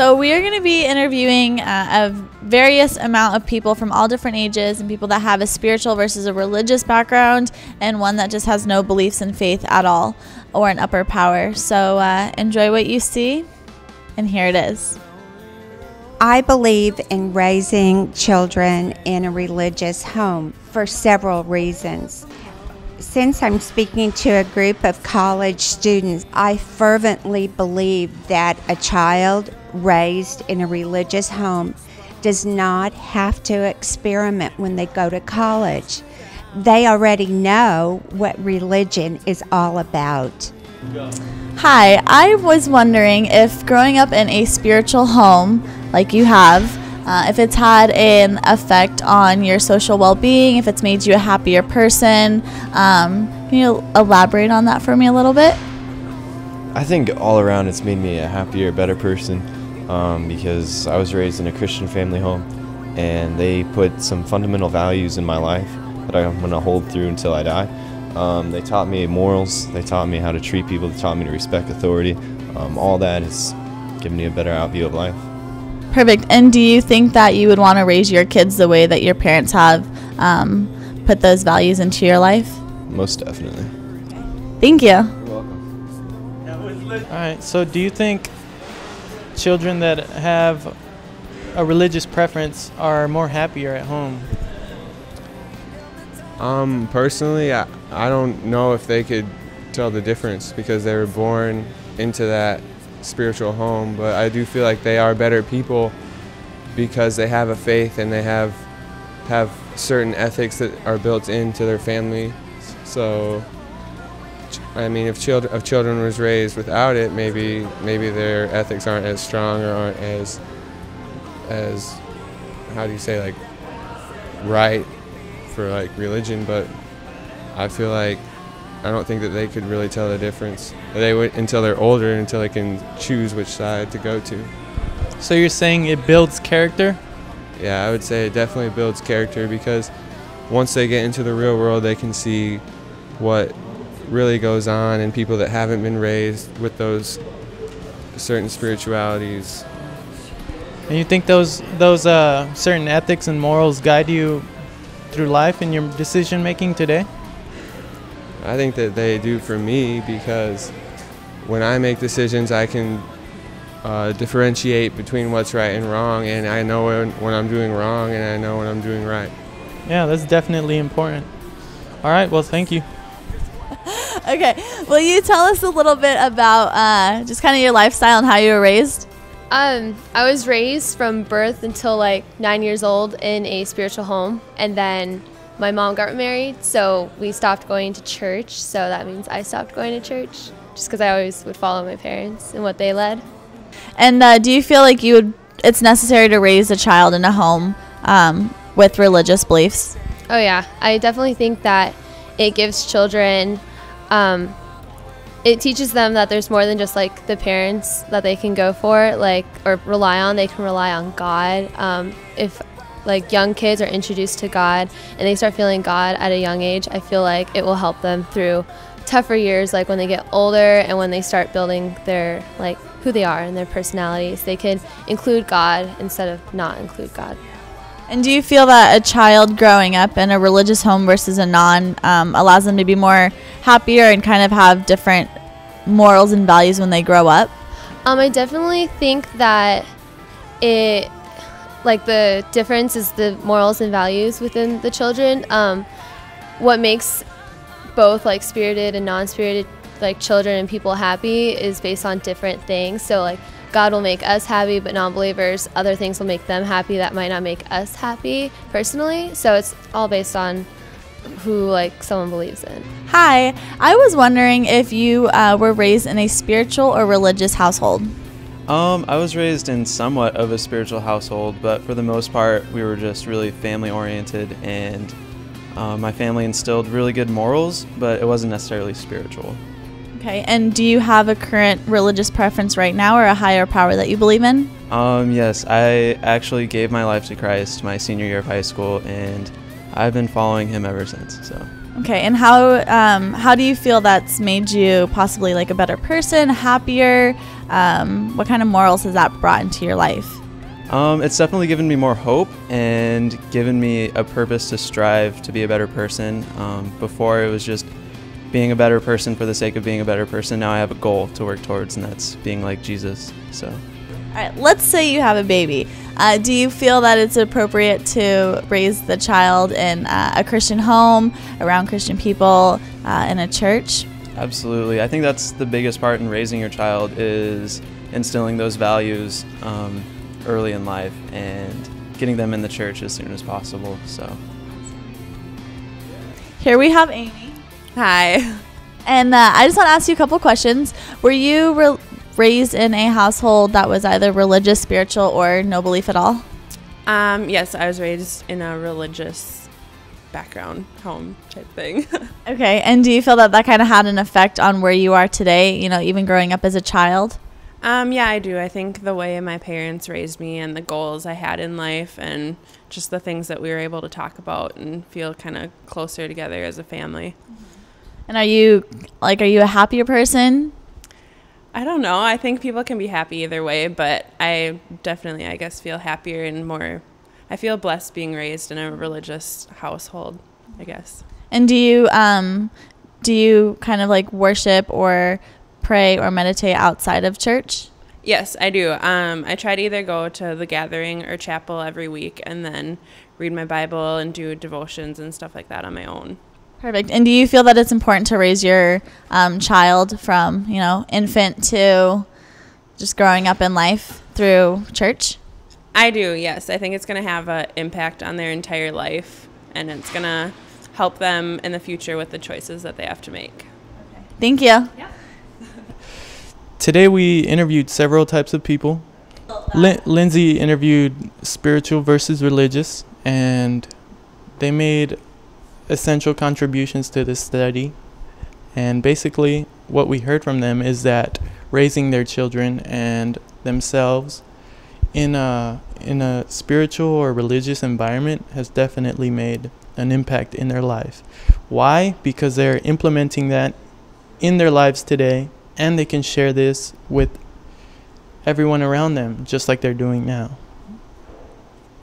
So we are going to be interviewing a various amount of people from all different ages, and people that have a spiritual versus a religious background, and one that just has no beliefs in faith at all or an upper power. So enjoy what you see, and here it is. I believe in raising children in a religious home for several reasons. Since I'm speaking to a group of college students, I fervently believe that a child raised in a religious home does not have to experiment when they go to college. They already know what religion is all about. Hi, I was wondering if growing up in a spiritual home like you have, if it's had an effect on your social well-being, if it's made you a happier person. Can you elaborate on that for me a little bit? I think all around it's made me a happier, better person because I was raised in a Christian family home, and they put some fundamental values in my life that I'm going to hold through until I die. They taught me morals, they taught me how to treat people, they taught me to respect authority. All that has given me a better outview of life. Perfect. And do you think that you would want to raise your kids the way that your parents have put those values into your life? Most definitely. Thank you. You're welcome. All right, so do you think children that have a religious preference are more happier at home? Personally, I don't know if they could tell the difference because they were born into that spiritual home, but I do feel like they are better people because they have a faith and they have certain ethics that are built into their family. So, I mean, if children was raised without it, maybe their ethics aren't as strong or aren't as how do you say, like, right for like religion. But I feel like I don't think that they could really tell the difference. They would until they're older, until they can choose which side to go to. So you're saying it builds character? Yeah, I would say it definitely builds character because once they get into the real world, they can see what really goes on in people that haven't been raised with those certain spiritualities. And you think those certain ethics and morals guide you through life in your decision making today? I think that they do for me because when I make decisions, I can differentiate between what's right and wrong, and I know when I'm doing wrong and I know when I'm doing right. Yeah, that's definitely important. All right, well, thank you. Okay, will you tell us a little bit about just kind of your lifestyle and how you were raised? I was raised from birth until like 9 years old in a spiritual home, and then my mom got married, so we stopped going to church, so that means I stopped going to church just because I always would follow my parents and what they led. And do you feel like it's necessary to raise a child in a home with religious beliefs? Oh yeah, I definitely think that it gives children, it teaches them that there's more than just like the parents that they can go for, like, or rely on. They can rely on God. If like young kids are introduced to God and they start feeling God at a young age, I feel like it will help them through tougher years, like when they get older and when they start building their, like, who they are and their personalities. They can include God instead of not include God. And do you feel that a child growing up in a religious home versus a non allows them to be more happier and kind of have different morals and values when they grow up? I definitely think that the difference is the morals and values within the children. What makes both like spirited and non-spirited like children and people happy is based on different things. So like God will make us happy, but non-believers, other things will make them happy that might not make us happy personally. So it's all based on who like someone believes in. Hi, I was wondering if you were raised in a spiritual or religious household. I was raised in somewhat of a spiritual household, but for the most part, we were just really family-oriented, and my family instilled really good morals, but it wasn't necessarily spiritual. Okay, and do you have a current religious preference right now or a higher power that you believe in? Yes, I actually gave my life to Christ my senior year of high school, and I've been following him ever since. So. Okay, and how do you feel that's made you possibly like a better person, happier? What kind of morals has that brought into your life? It's definitely given me more hope and given me a purpose to strive to be a better person. Before it was just being a better person for the sake of being a better person. Now I have a goal to work towards, and that's being like Jesus. So, all right, let's say you have a baby. Do you feel that it's appropriate to raise the child in a Christian home, around Christian people, in a church? Absolutely. I think that's the biggest part in raising your child, is instilling those values early in life and getting them in the church as soon as possible. So, here we have Amy. Hi. And I just want to ask you a couple questions. Were you raised in a household that was either religious, spiritual, or no belief at all? Yes, I was raised in a religious background, home type thing. Okay, and do you feel that that kind of had an effect on where you are today, you know, even growing up as a child? Yeah, I do. I think the way my parents raised me and the goals I had in life and just the things that we were able to talk about and feel kind of closer together as a family. And are you a happier person? I don't know. I think people can be happy either way, but I definitely, I guess, feel happier and more, I feel blessed being raised in a religious household, I guess. And do you kind of like worship or pray or meditate outside of church? Yes, I do. I try to either go to the gathering or chapel every week and then read my Bible and do devotions and stuff like that on my own. Perfect. And do you feel that it's important to raise your child from, you know, infant to just growing up in life through church? I do, yes. I think it's going to have an impact on their entire life, and it's going to help them in the future with the choices that they have to make. Okay. Thank you. Yeah. Today we interviewed several types of people. Lindsay interviewed spiritual versus religious, and they made essential contributions to this study. And basically what we heard from them is that raising their children and themselves in a spiritual or religious environment has definitely made an impact in their life. Why? Because they're implementing that in their lives today, and they can share this with everyone around them just like they're doing now.